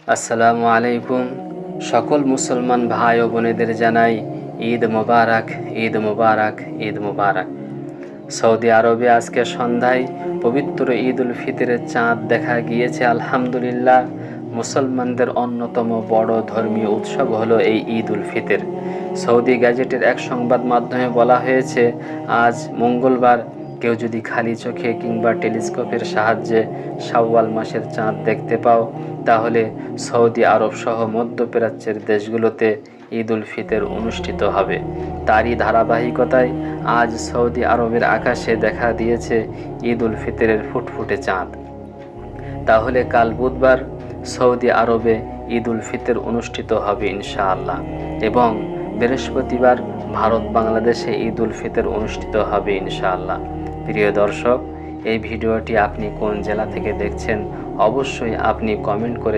আসসালামু আলাইকুম। সকল মুসলমান ভাই ও বোনেদের জানাই ঈদ মোবারক, ঈদ মোবারক, ঈদ মোবারক। সৌদি আরবে আজকে সন্ধ্যায় পবিত্র ঈদ উল ফিতরের চাঁদ দেখা গিয়েছে। আলহামদুলিল্লাহ। মুসলমানদের অন্যতম বড় ধর্মীয় উৎসব হলো এই ঈদ উল ফিতর। সৌদি গ্যাজেটের এক সংবাদ মাধ্যমে বলা হয়েছে, আজ মঙ্গলবার কেউ যদি খালি চোখে কিংবা টেলিস্কোপের সাহায্যে শাওয়াল মাসের চাঁদ দেখতে পাও, তাহলে সৌদি আরব সহ মধ্যপ্রাচ্যের দেশগুলোতে ঈদ উল ফিতর অনুষ্ঠিত হবে। তারই ধারাবাহিকতায় আজ সৌদি আরবের আকাশে দেখা দিয়েছে ঈদ উল ফিতরের ফুটফুটে চাঁদ। তাহলে কাল বুধবার সৌদি আরবে ঈদ উল ফিতর অনুষ্ঠিত হবে ইনশাআল্লাহ, এবং বৃহস্পতিবার ভারত বাংলাদেশে ঈদ উল ফিতর অনুষ্ঠিত হবে ইনশাআল্লাহ। প্রিয় দর্শক, এই ভিডিওটি আপনি কোন জেলা থেকে দেখছেন অবশ্যই আপনি কমেন্ট করে